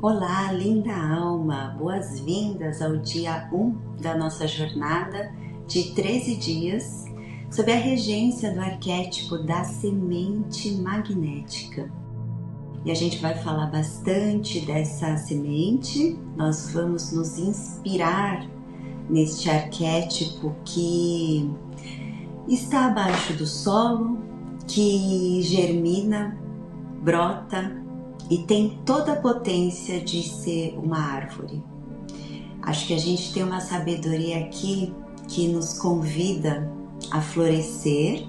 Olá, linda alma! Boas-vindas ao dia 1 da nossa jornada de 13 dias sob a regência do arquétipo da semente magnética. E a gente vai falar bastante dessa semente, nós vamos nos inspirar neste arquétipo que está abaixo do solo, que germina, brota e tem toda a potência de ser uma árvore. Acho que a gente tem uma sabedoria aqui que nos convida a florescer,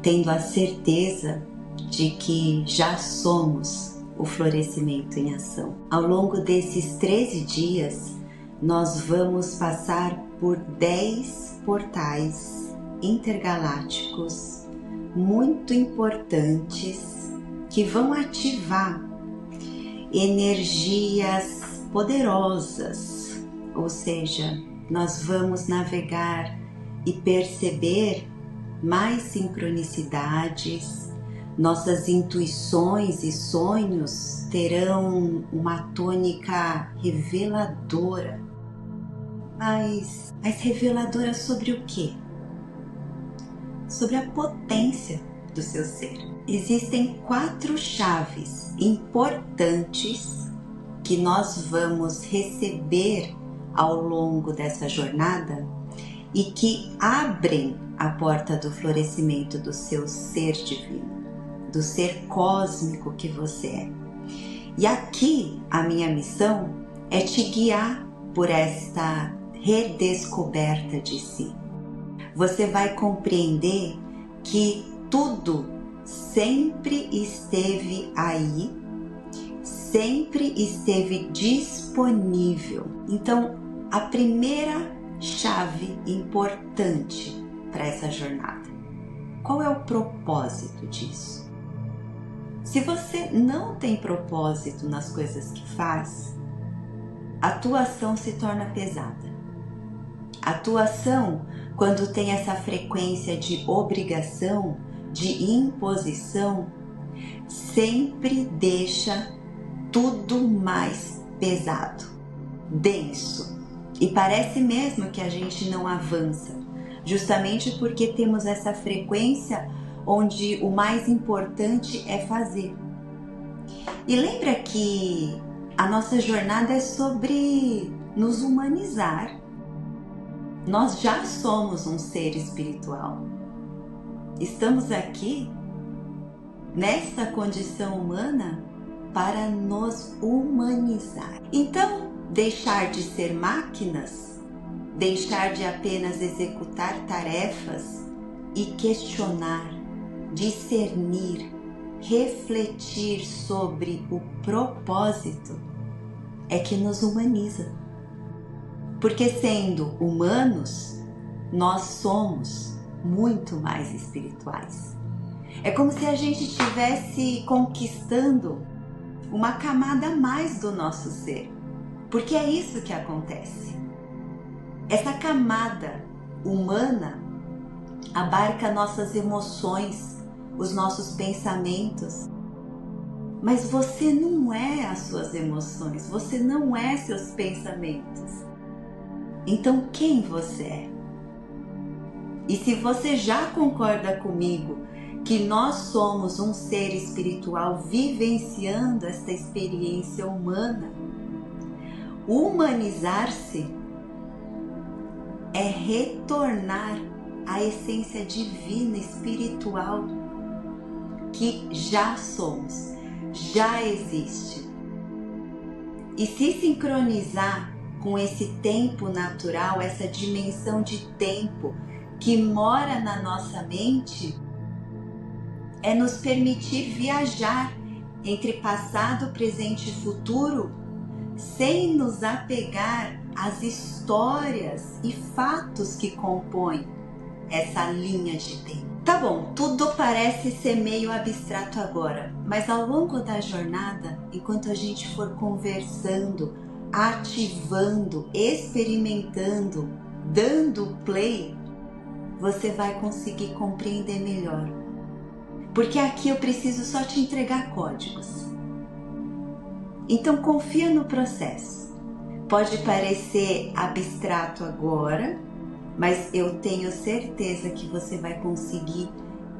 tendo a certeza de que já somos o florescimento em ação. Ao longo desses 13 dias, nós vamos passar por 10 portais intergalácticos muito importantes que vão ativar energias poderosas, ou seja, nós vamos navegar e perceber mais sincronicidades, nossas intuições e sonhos terão uma tônica reveladora. Mas reveladora sobre o quê? Sobre a potência do seu ser. Existem 4 chaves importantes que nós vamos receber ao longo dessa jornada e que abrem a porta do florescimento do seu ser divino, do ser cósmico que você é. E aqui a minha missão é te guiar por esta redescoberta de si. Você vai compreender que tudo sempre esteve aí, sempre esteve disponível. Então, a primeira chave importante para essa jornada, qual é o propósito disso? Se você não tem propósito nas coisas que faz, a tua ação se torna pesada. A tua ação, quando tem essa frequência de obrigação, de imposição, sempre deixa tudo mais pesado, denso. E parece mesmo que a gente não avança, justamente porque temos essa frequência onde o mais importante é fazer. E lembra que a nossa jornada é sobre nos humanizar. Nós já somos um ser espiritual. Estamos aqui, nesta condição humana, para nos humanizar. Então, deixar de ser máquinas, deixar de apenas executar tarefas e questionar, discernir, refletir sobre o propósito é que nos humaniza. Porque sendo humanos, nós somos muito mais espirituais. É como se a gente estivesse conquistando uma camada a mais do nosso ser. Porque é isso que acontece. Essa camada humana abarca nossas emoções, os nossos pensamentos. Mas você não é as suas emoções, você não é seus pensamentos. Então quem você é? E se você já concorda comigo que nós somos um ser espiritual vivenciando esta experiência humana, humanizar-se é retornar à essência divina espiritual que já somos, já existe. E se sincronizar com esse tempo natural, essa dimensão de tempo que mora na nossa mente, é nos permitir viajar entre passado, presente e futuro, sem nos apegar às histórias e fatos que compõem essa linha de tempo. Tá bom, tudo parece ser meio abstrato agora, mas ao longo da jornada, enquanto a gente for conversando, ativando, experimentando, dando play, você vai conseguir compreender melhor. Porque aqui eu preciso só te entregar códigos. Então confia no processo. Pode parecer abstrato agora, mas eu tenho certeza que você vai conseguir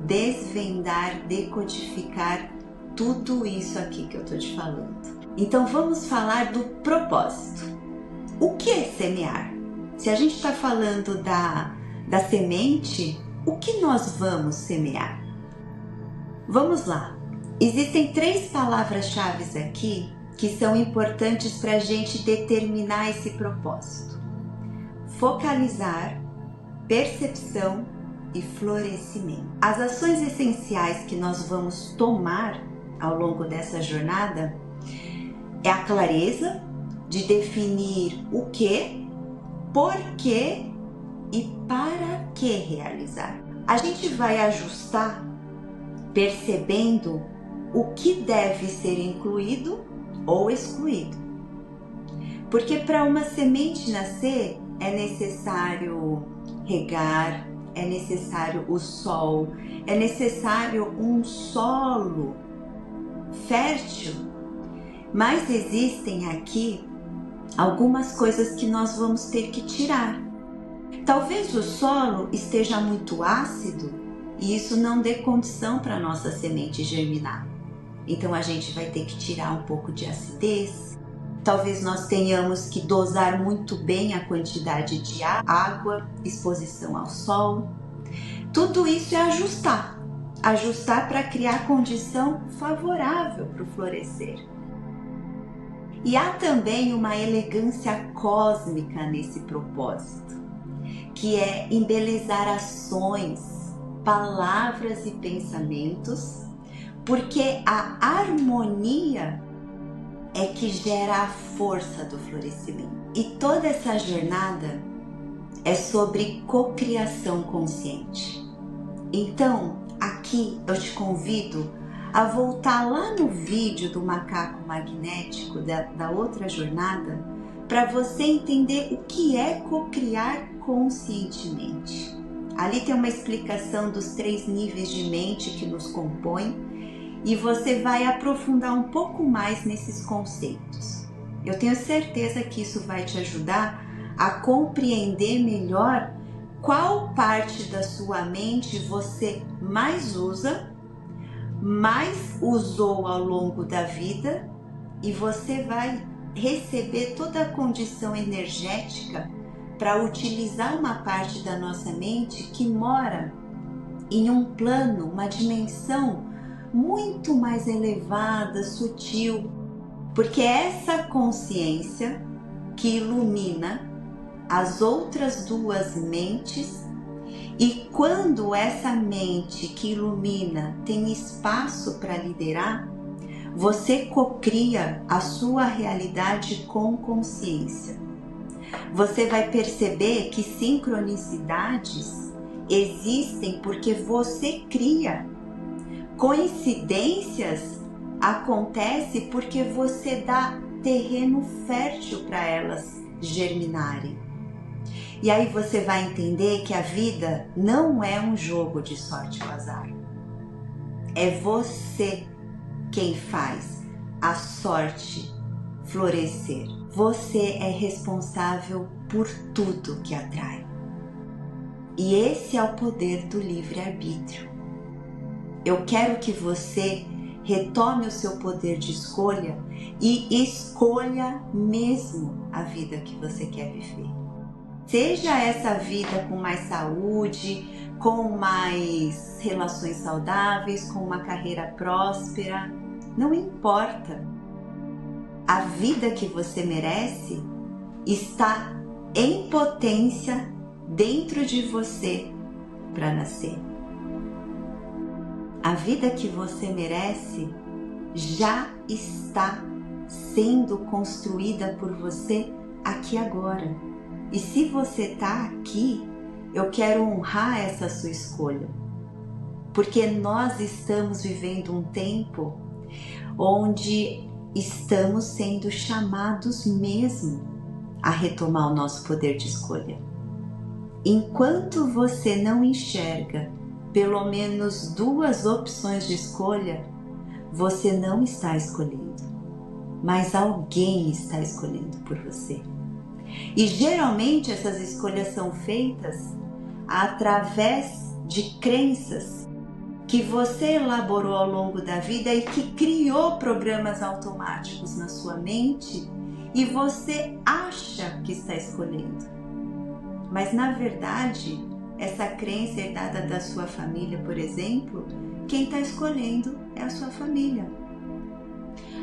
desvendar, decodificar tudo isso aqui que eu tô te falando. Então vamos falar do propósito. O que é semear? Se a gente está falando da semente, o que nós vamos semear? Vamos lá. Existem 3 palavras-chave aqui que são importantes para a gente determinar esse propósito: focalizar, percepção e florescimento. As ações essenciais que nós vamos tomar ao longo dessa jornada é a clareza de definir o que, por que e para que realizar. A gente vai ajustar percebendo o que deve ser incluído ou excluído. Porque para uma semente nascer é necessário regar, é necessário o sol, é necessário um solo fértil. Mas existem aqui algumas coisas que nós vamos ter que tirar. Talvez o solo esteja muito ácido e isso não dê condição para a nossa semente germinar. Então a gente vai ter que tirar um pouco de acidez. Talvez nós tenhamos que dosar muito bem a quantidade de água, exposição ao sol. Tudo isso é ajustar para criar condição favorável para o florescer. E há também uma elegância cósmica nesse propósito, que é embelezar ações, palavras e pensamentos, porque a harmonia é que gera a força do florescimento. E toda essa jornada é sobre cocriação consciente. Então, aqui eu te convido a voltar lá no vídeo do macaco magnético da outra jornada para você entender o que é cocriar conscientemente. Ali tem uma explicação dos 3 níveis de mente que nos compõem e você vai aprofundar um pouco mais nesses conceitos. Eu tenho certeza que isso vai te ajudar a compreender melhor qual parte da sua mente você mais usa, mais usou ao longo da vida, e você vai receber toda a condição energética para utilizar uma parte da nossa mente que mora em um plano, uma dimensão muito mais elevada, sutil, porque é essa consciência que ilumina as outras 2 mentes. E quando essa mente que ilumina tem espaço para liderar, você cocria a sua realidade com consciência. Você vai perceber que sincronicidades existem porque você cria. Coincidências acontecem porque você dá terreno fértil para elas germinarem. E aí você vai entender que a vida não é um jogo de sorte ou azar. É você quem faz a sorte florescer. Você é responsável por tudo que atrai. E esse é o poder do livre-arbítrio. Eu quero que você retome o seu poder de escolha e escolha mesmo a vida que você quer viver. Seja essa vida com mais saúde, com mais relações saudáveis, com uma carreira próspera, não importa. A vida que você merece está em potência dentro de você para nascer. A vida que você merece já está sendo construída por você aqui agora. E se você está aqui, eu quero honrar essa sua escolha, porque nós estamos vivendo um tempo onde estamos sendo chamados mesmo a retomar o nosso poder de escolha. Enquanto você não enxerga pelo menos 2 opções de escolha, você não está escolhendo. mas alguém está escolhendo por você. E geralmente essas escolhas são feitas através de crenças que você elaborou ao longo da vida e que criou programas automáticos na sua mente e você acha que está escolhendo. Mas na verdade, essa crença herdada da sua família, por exemplo, quem está escolhendo é a sua família.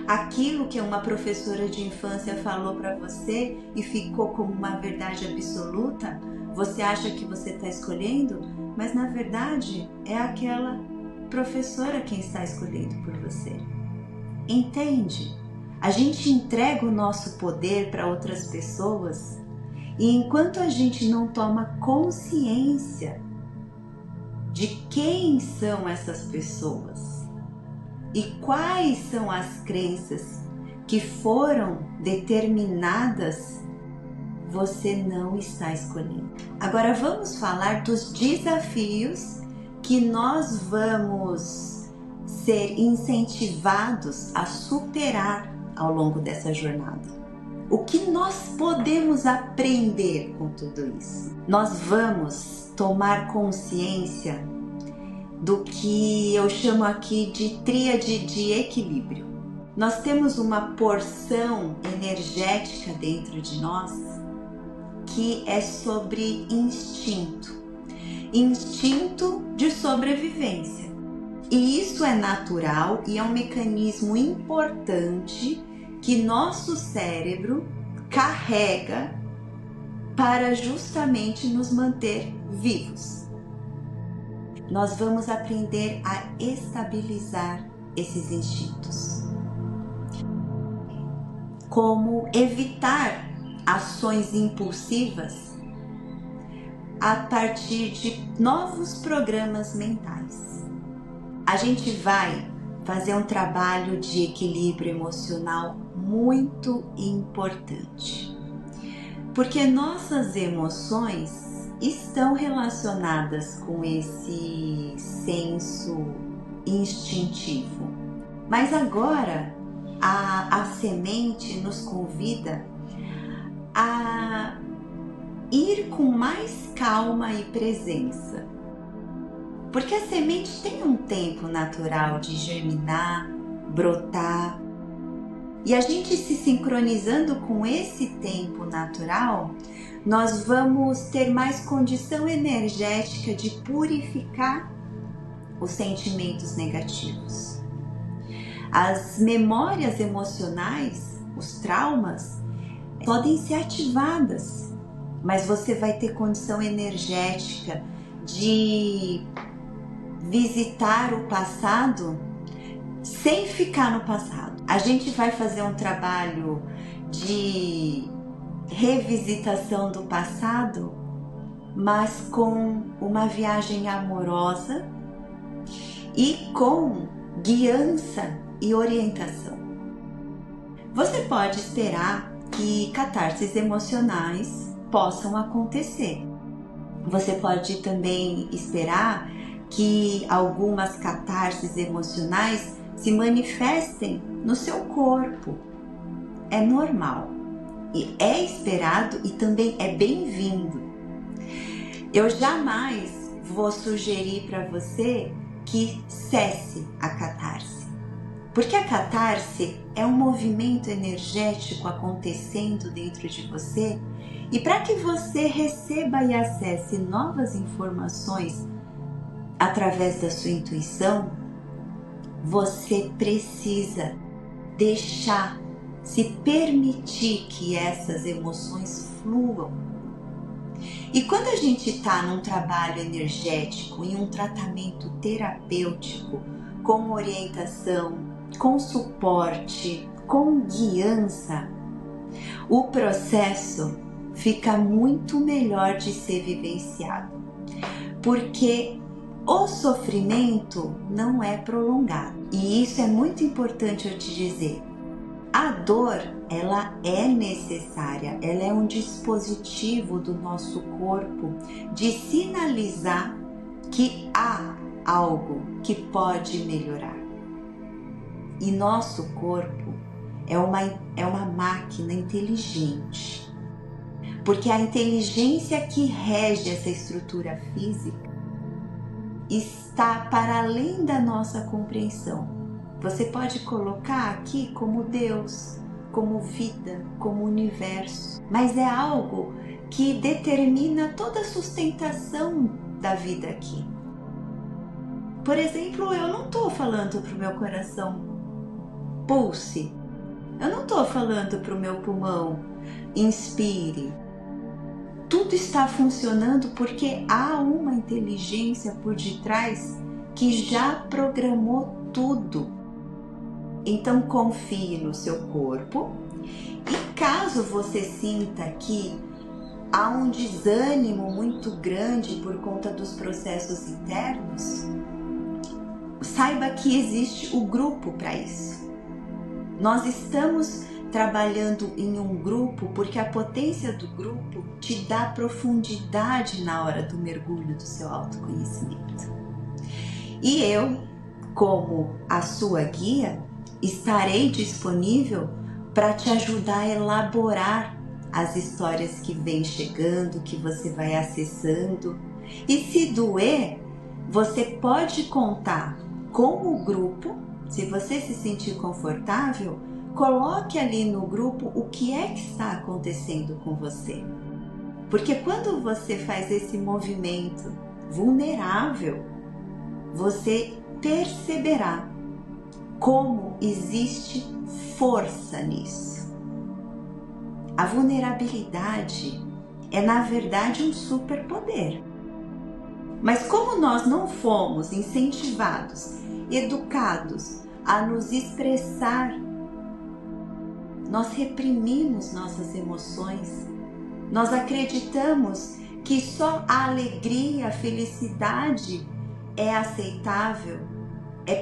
Aquilo que uma professora de infância falou para você e ficou como uma verdade absoluta, você acha que você está escolhendo, mas na verdade é aquela professora quem está escolhendo por você. Entende? A gente entrega o nosso poder para outras pessoas e enquanto a gente não toma consciência de quem são essas pessoas e quais são as crenças que foram determinadas, você não está escolhendo. Agora vamos falar dos desafios que nós vamos ser incentivados a superar ao longo dessa jornada. O que nós podemos aprender com tudo isso? Nós vamos tomar consciência do que eu chamo aqui de tríade de equilíbrio. Nós temos uma porção energética dentro de nós que é sobre instinto de sobrevivência. E isso é natural e é um mecanismo importante que nosso cérebro carrega para justamente nos manter vivos. Nós vamos aprender a estabilizar esses instintos. Como evitar ações impulsivas a partir de novos programas mentais. A gente vai fazer um trabalho de equilíbrio emocional muito importante, porque nossas emoções estão relacionadas com esse senso instintivo. Mas agora a semente nos convida a ir com mais calma e presença. Porque a semente tem um tempo natural de germinar, brotar. E a gente se sincronizando com esse tempo natural, nós vamos ter mais condição energética de purificar os sentimentos negativos. As memórias emocionais, os traumas, podem ser ativadas, mas você vai ter condição energética de visitar o passado sem ficar no passado. A gente vai fazer um trabalho de revisitação do passado, mas com uma viagem amorosa e com guiança e orientação. Você pode esperar que catarses emocionais possam acontecer. Você pode também esperar que algumas catarses emocionais se manifestem no seu corpo. É normal, e é esperado e também é bem-vindo. Eu jamais vou sugerir para você que cesse a catarse, porque a catarse é um movimento energético acontecendo dentro de você e para que você receba e acesse novas informações através da sua intuição, você precisa deixar, se permitir que essas emoções fluam. E quando a gente está num trabalho energético, em um tratamento terapêutico, com orientação, com suporte, com guiança, o processo fica muito melhor de ser vivenciado, porque o sofrimento não é prolongado. E isso é muito importante eu te dizer. A dor, ela é necessária, ela é um dispositivo do nosso corpo de sinalizar que há algo que pode melhorar. E nosso corpo, é uma máquina inteligente. Porque a inteligência que rege essa estrutura física está para além da nossa compreensão. Você pode colocar aqui como Deus, como vida, como universo, mas é algo que determina toda a sustentação da vida aqui. Por exemplo, eu não estou falando para o meu coração pulse, eu não estou falando para o meu pulmão inspire. Tudo está funcionando porque há uma inteligência por detrás que já programou tudo. Então confie no seu corpo e caso você sinta que há um desânimo muito grande por conta dos processos internos, saiba que existe o grupo para isso. Nós estamos trabalhando em um grupo porque a potência do grupo te dá profundidade na hora do mergulho do seu autoconhecimento. E eu, como a sua guia, estarei disponível para te ajudar a elaborar as histórias que vêm chegando, que você vai acessando. E se doer, você pode contar com o grupo. Se você se sentir confortável, coloque ali no grupo o que é que está acontecendo com você. Porque quando você faz esse movimento vulnerável, você perceberá como existe força nisso. A vulnerabilidade é, na verdade, um superpoder. Mas como nós não fomos incentivados, educados a nos expressar, nós reprimimos nossas emoções, nós acreditamos que só a alegria, a felicidade é aceitável, é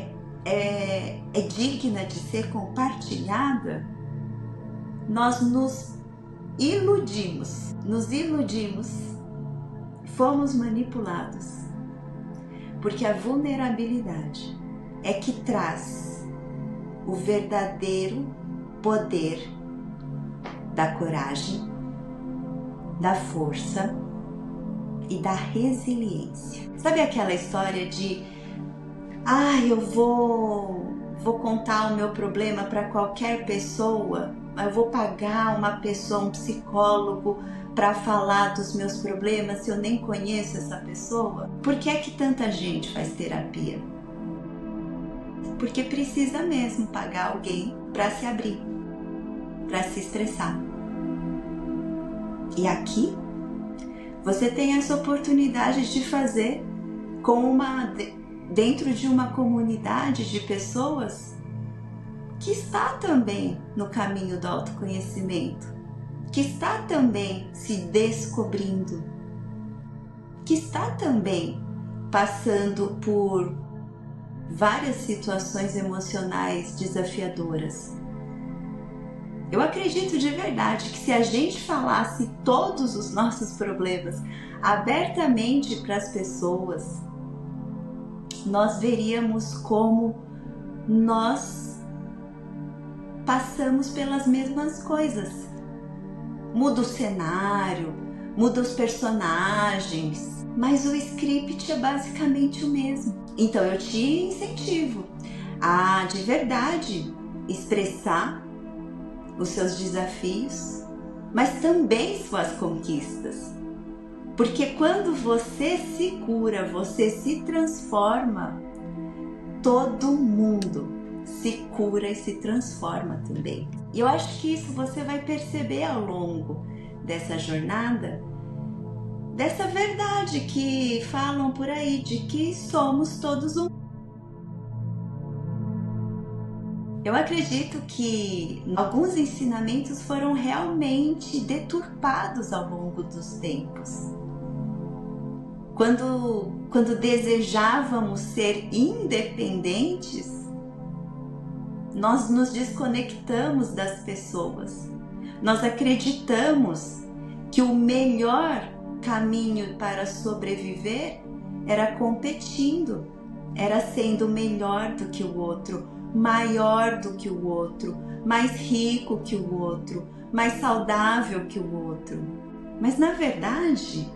digna de ser compartilhada. Nós nos iludimos, fomos manipulados, porque a vulnerabilidade é que traz o verdadeiro poder da coragem, da força e da resiliência. Sabe aquela história de eu vou contar o meu problema para qualquer pessoa, eu vou pagar uma pessoa, um psicólogo para falar dos meus problemas se eu nem conheço essa pessoa? Por que é que tanta gente faz terapia? Porque precisa mesmo pagar alguém para se abrir, para se estressar. E aqui você tem essa oportunidade de fazer dentro de uma comunidade de pessoas que está também no caminho do autoconhecimento, que está também se descobrindo, que está também passando por várias situações emocionais desafiadoras. Eu acredito de verdade que se a gente falasse todos os nossos problemas abertamente para as pessoas, nós veríamos como nós passamos pelas mesmas coisas. Muda o cenário, muda os personagens, mas o script é basicamente o mesmo. Então eu te incentivo a, de verdade, expressar os seus desafios, mas também suas conquistas. Porque quando você se cura, você se transforma, todo mundo se cura e se transforma também. E eu acho que isso você vai perceber ao longo dessa jornada, dessa verdade que falam por aí, de que somos todos um. Eu acredito que alguns ensinamentos foram realmente deturpados ao longo dos tempos. Quando desejávamos ser independentes, nós nos desconectamos das pessoas. Nós acreditamos que o melhor caminho para sobreviver era competindo, era sendo melhor do que o outro, maior do que o outro, mais rico que o outro, mais saudável que o outro. Mas na verdade,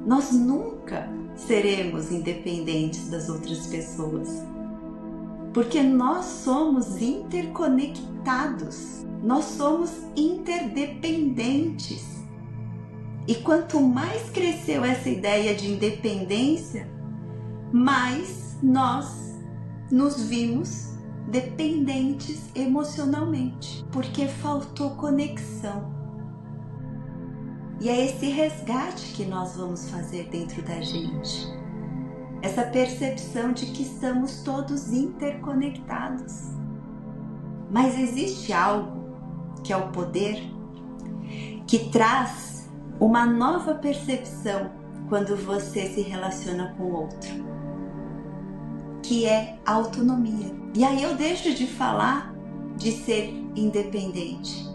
nós nunca seremos independentes das outras pessoas, porque nós somos interconectados, nós somos interdependentes. E quanto mais cresceu essa ideia de independência, mais nós nos vimos dependentes emocionalmente, porque faltou conexão. E é esse resgate que nós vamos fazer dentro da gente. Essa percepção de que estamos todos interconectados. Mas existe algo, que é o poder, que traz uma nova percepção quando você se relaciona com o outro, que é a autonomia. E aí eu deixo de falar de ser independente.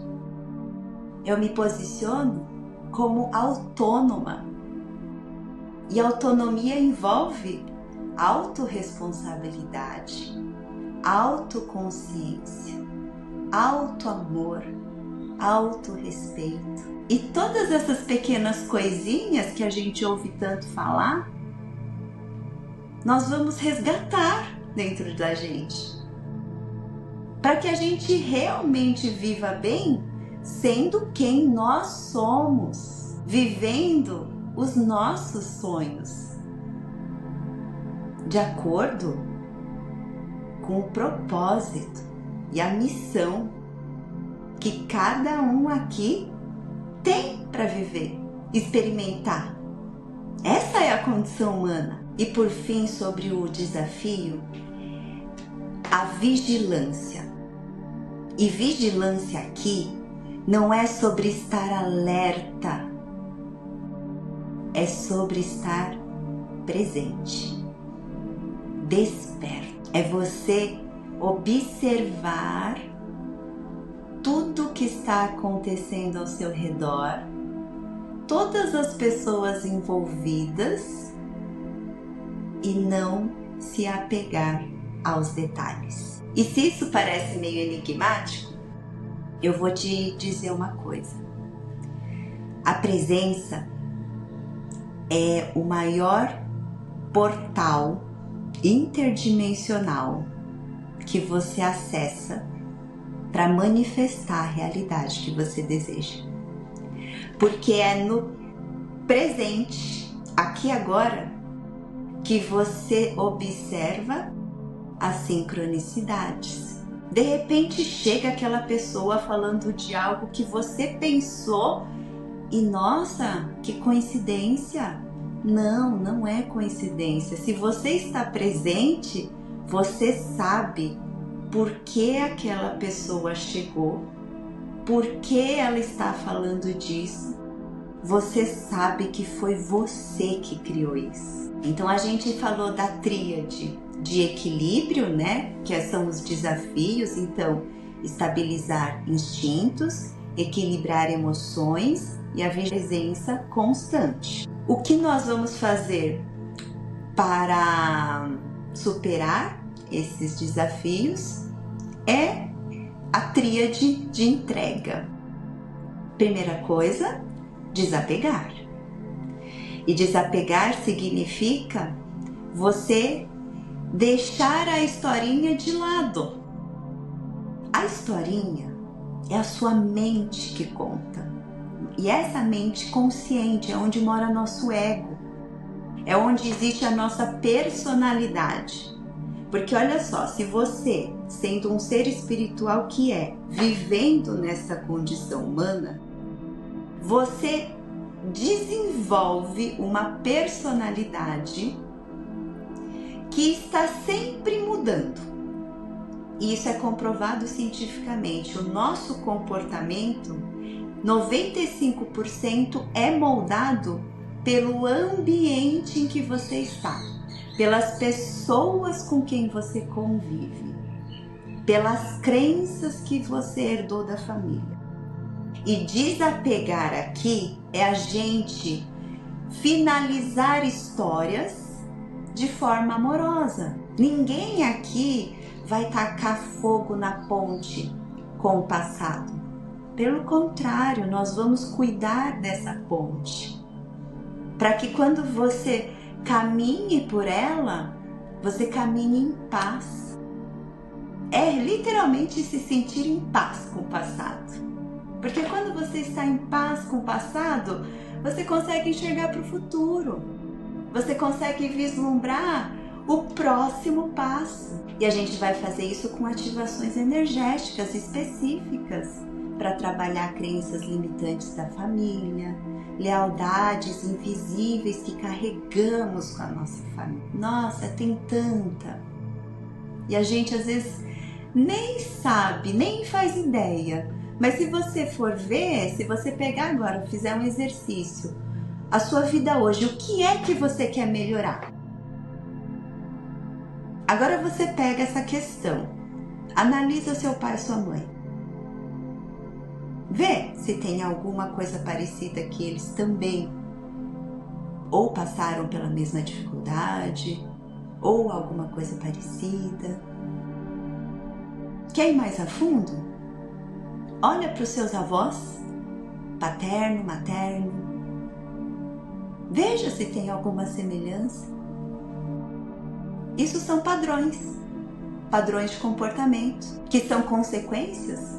Eu me posiciono como autônoma. E autonomia envolve autorresponsabilidade, autoconsciência, autoamor, autorrespeito. E todas essas pequenas coisinhas que a gente ouve tanto falar, nós vamos resgatar dentro da gente, para que a gente realmente viva bem, sendo quem nós somos, vivendo os nossos sonhos, de acordo com o propósito e a missão que cada um aqui tem para viver, experimentar. Essa é a condição humana. E por fim, sobre o desafio, a vigilância. E vigilância aqui não é sobre estar alerta, é sobre estar presente, desperto. É você observar tudo que está acontecendo ao seu redor, todas as pessoas envolvidas, e não se apegar aos detalhes. E se isso parece meio enigmático, eu vou te dizer uma coisa. A presença é o maior portal interdimensional que você acessa para manifestar a realidade que você deseja. Porque é no presente, aqui e agora, que você observa as sincronicidades. De repente chega aquela pessoa falando de algo que você pensou e nossa, que coincidência! Não, não é coincidência. Se você está presente, você sabe por que aquela pessoa chegou, por que ela está falando disso. Você sabe que foi você que criou isso. Então a gente falou da tríade de equilíbrio, né? Que são os desafios. Então, estabilizar instintos, equilibrar emoções e a presença constante. O que nós vamos fazer para superar esses desafios é a tríade de entrega. Primeira coisa, desapegar. E desapegar significa você deixar a historinha de lado. A historinha é a sua mente que conta. E essa mente consciente é onde mora nosso ego. É onde existe a nossa personalidade. Porque olha só, se você, sendo um ser espiritual que é, vivendo nessa condição humana, você desenvolve uma personalidade que está sempre mudando. E isso é comprovado cientificamente. O nosso comportamento, 95% é moldado pelo ambiente em que você está, pelas pessoas com quem você convive, pelas crenças que você herdou da família. E desapegar aqui é a gente finalizar histórias de forma amorosa. Ninguém aqui vai tacar fogo na ponte com o passado. Pelo contrário, nós vamos cuidar dessa ponte, para que quando você caminhe por ela, você caminhe em paz. É literalmente se sentir em paz com o passado. Porque quando você está em paz com o passado, você consegue enxergar para o futuro. Você consegue vislumbrar o próximo passo. E a gente vai fazer isso com ativações energéticas específicas para trabalhar crenças limitantes da família, lealdades invisíveis que carregamos com a nossa família. Nossa, tem tanta. E a gente às vezes nem sabe, nem faz ideia. Mas se você for ver, se você pegar agora, fizer um exercício, a sua vida hoje, o que é que você quer melhorar? Agora você pega essa questão, analisa seu pai e sua mãe. Vê se tem alguma coisa parecida que eles também ou passaram pela mesma dificuldade, ou alguma coisa parecida. Quer ir mais a fundo? Olha para os seus avós, paterno, materno. Veja se tem alguma semelhança. Isso são padrões de comportamento, que são consequências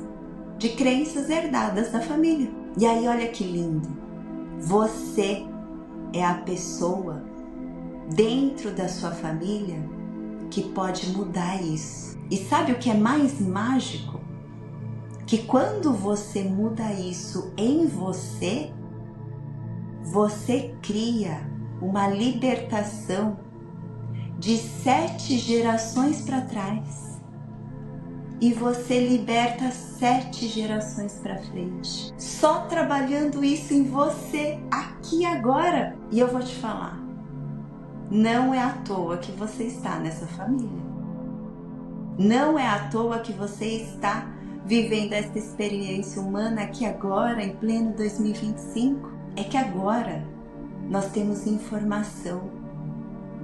de crenças herdadas da família. E aí olha que lindo, você é a pessoa dentro da sua família que pode mudar isso. E sabe o que é mais mágico? Que quando você muda isso em você, você cria uma libertação de 7 gerações para trás. E você liberta 7 gerações para frente. Só trabalhando isso em você, aqui agora. E eu vou te falar, não é à toa que você está nessa família. Não é à toa que você está vivendo essa experiência humana aqui agora, em pleno 2025. É que agora nós temos informação,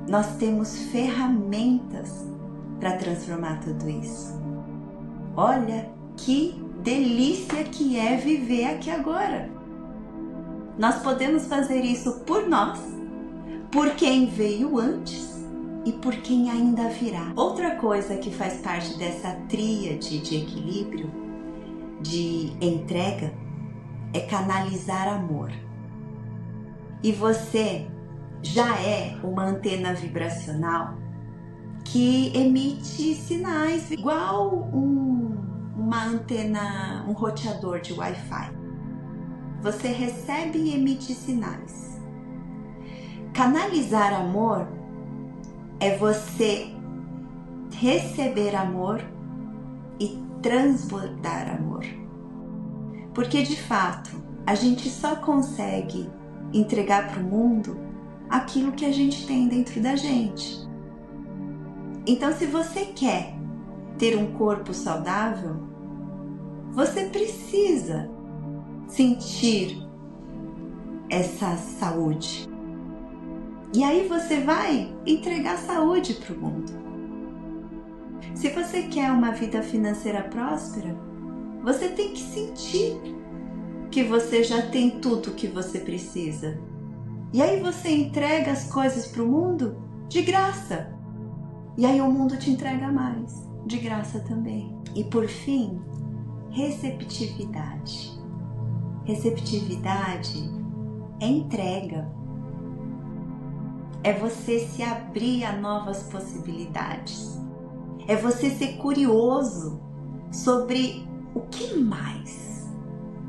nós temos ferramentas para transformar tudo isso. Olha que delícia que é viver aqui agora. Nós podemos fazer isso por nós, por quem veio antes e por quem ainda virá. Outra coisa que faz parte dessa tríade de equilíbrio, de entrega, é canalizar amor. E você já é uma antena vibracional que emite sinais igual uma antena, um roteador de Wi-Fi. Você recebe e emite sinais. Canalizar amor é você receber amor e transbordar amor. Porque de fato, a gente só consegue entregar para o mundo aquilo que a gente tem dentro da gente. Então, se você quer ter um corpo saudável, você precisa sentir essa saúde. E aí você vai entregar saúde para o mundo. Se você quer uma vida financeira próspera, você tem que sentir que você já tem tudo o que você precisa. E aí você entrega as coisas para o mundo de graça. E aí o mundo te entrega mais, de graça também. E por fim, receptividade. Receptividade é entrega. É você se abrir a novas possibilidades. É você ser curioso sobre o que mais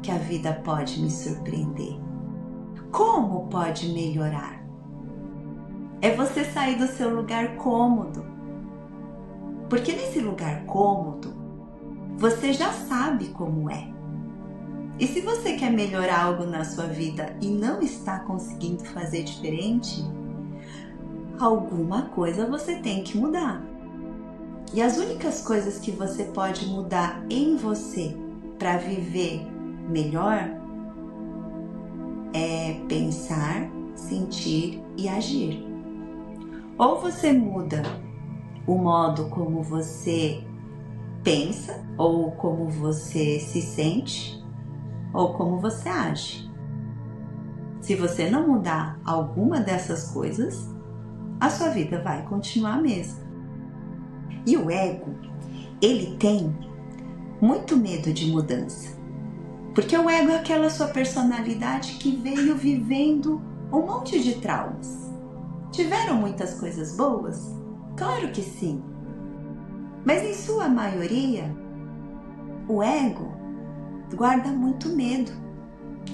que a vida pode me surpreender. Como pode melhorar? É você sair do seu lugar cômodo. Porque nesse lugar cômodo, você já sabe como é. E se você quer melhorar algo na sua vida e não está conseguindo fazer diferente, alguma coisa você tem que mudar. E as únicas coisas que você pode mudar em você para viver melhor é pensar, sentir e agir. Ou você muda o modo como você pensa, ou como você se sente, ou como você age. Se você não mudar alguma dessas coisas, a sua vida vai continuar a mesma. E o ego, ele tem muito medo de mudança. Porque o ego é aquela sua personalidade que veio vivendo um monte de traumas. Tiveram muitas coisas boas? Claro que sim. Mas em sua maioria, o ego guarda muito medo,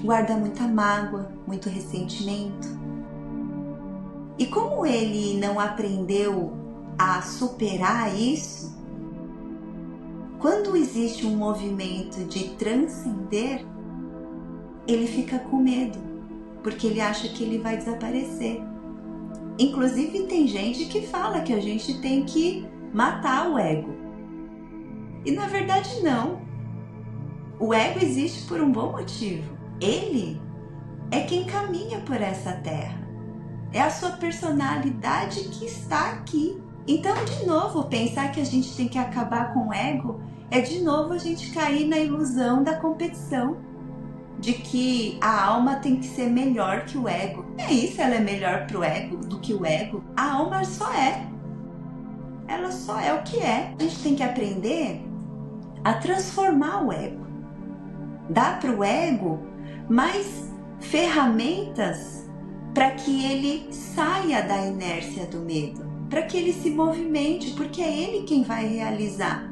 guarda muita mágoa, muito ressentimento. E como ele não aprendeu a superar isso, quando existe um movimento de transcender, ele fica com medo, porque ele acha que ele vai desaparecer. Inclusive tem gente que fala que a gente tem que matar o ego. E na verdade não. O ego existe por um bom motivo. Ele é quem caminha por essa terra. É a sua personalidade que está aqui. Então, de novo, pensar que a gente tem que acabar com o ego é de novo a gente cair na ilusão da competição. De que a alma tem que ser melhor que o ego. É isso, ela é melhor pro ego do que o ego. A alma só é. Ela só é o que é. A gente tem que aprender a transformar o ego. Dar pro ego mais ferramentas para que ele saia da inércia do medo. Para que ele se movimente, porque é ele quem vai realizar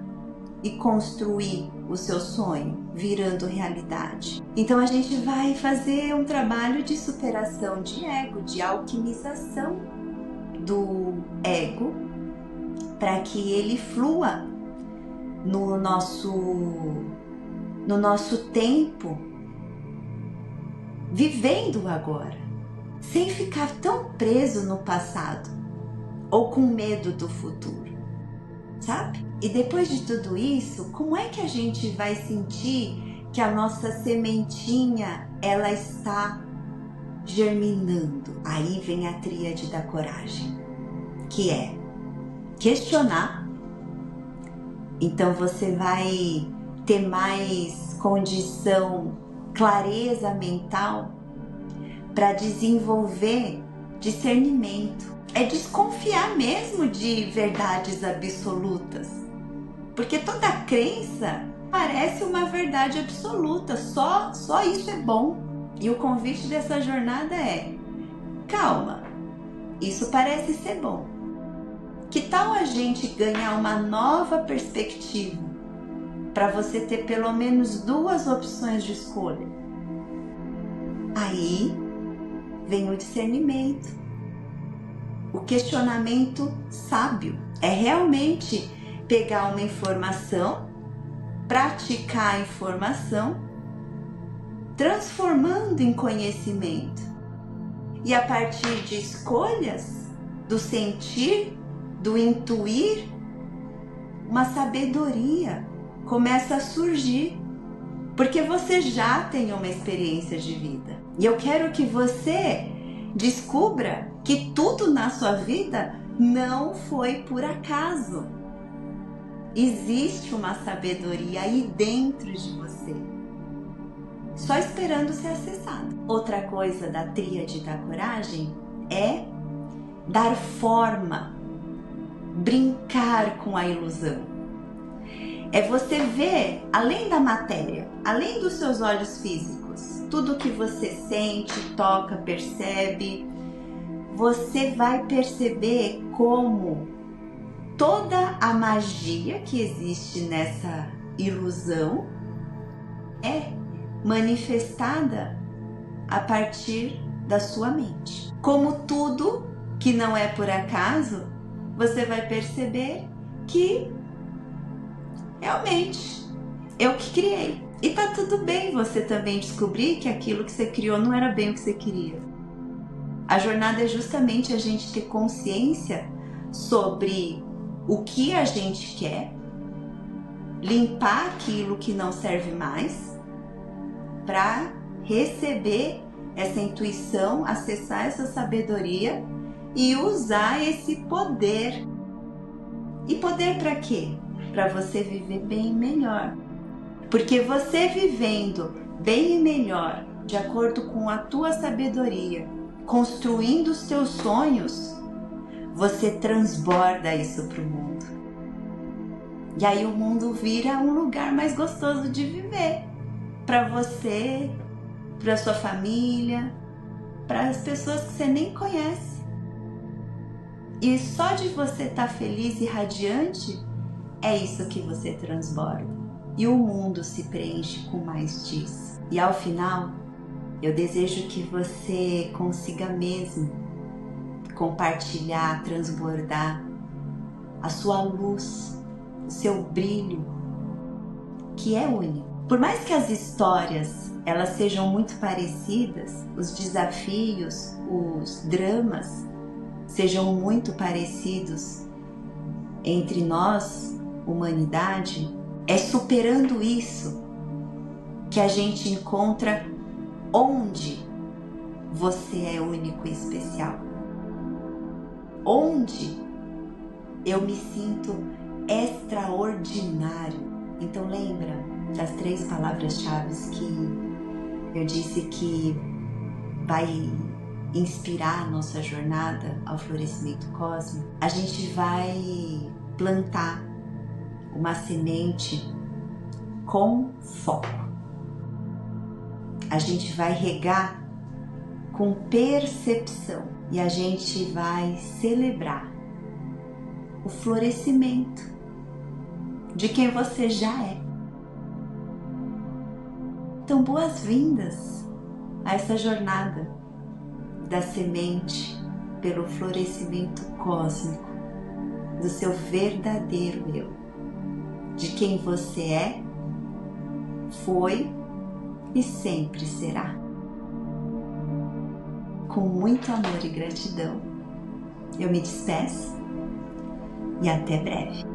e construir o seu sonho, virando realidade. Então a gente vai fazer um trabalho de superação de ego, de alquimização do ego, para que ele flua no nosso tempo, vivendo agora, sem ficar tão preso no passado ou com medo do futuro, sabe? E depois de tudo isso, como é que a gente vai sentir que a nossa sementinha, ela está germinando? Aí vem a tríade da coragem, que é questionar. Então você vai ter mais condição, clareza mental para desenvolver discernimento. É desconfiar mesmo de verdades absolutas. Porque toda crença parece uma verdade absoluta, só isso é bom. E o convite dessa jornada é: calma, isso parece ser bom. Que tal a gente ganhar uma nova perspectiva para você ter pelo menos 2 opções de escolha? Aí vem o discernimento, o questionamento sábio. É realmente pegar uma informação, praticar a informação, transformando em conhecimento. E a partir de escolhas, do sentir, do intuir, uma sabedoria começa a surgir, porque você já tem uma experiência de vida. E eu quero que você descubra que tudo na sua vida não foi por acaso. Existe uma sabedoria aí dentro de você, só esperando ser acessada. Outra coisa da tríade da coragem é dar forma, brincar com a ilusão. É você ver além da matéria, além dos seus olhos físicos, tudo que você sente, toca, percebe. Você vai perceber como toda a magia que existe nessa ilusão é manifestada a partir da sua mente. Como tudo que não é por acaso, você vai perceber que realmente eu que criei. E tá tudo bem você também descobrir que aquilo que você criou não era bem o que você queria. A jornada é justamente a gente ter consciência sobre o que a gente quer, limpar aquilo que não serve mais, para receber essa intuição, acessar essa sabedoria e usar esse poder. E poder para quê? para você viver bem e melhor. Porque você vivendo bem e melhor, de acordo com a tua sabedoria, construindo os teus sonhos, você transborda isso para o mundo. E aí o mundo vira um lugar mais gostoso de viver. Para você, para sua família, para as pessoas que você nem conhece. E só de você estar feliz e radiante, é isso que você transborda. E o mundo se preenche com mais disso. E ao final, eu desejo que você consiga mesmo compartilhar, transbordar a sua luz, o seu brilho, que é único. Por mais que as histórias elas sejam muito parecidas, os desafios, os dramas sejam muito parecidos entre nós, humanidade, é superando isso que a gente encontra onde você é único e especial. Onde eu me sinto extraordinário. Então lembra das 3 palavras-chave que eu disse que vai inspirar a nossa jornada ao florescimento cósmico? A gente vai plantar uma semente com foco. A gente vai regar com percepção e a gente vai celebrar o florescimento de quem você já é. Então, boas-vindas a essa jornada da semente pelo florescimento cósmico do seu verdadeiro eu, de quem você é, foi e sempre será. Com muito amor e gratidão, eu me despeço e até breve.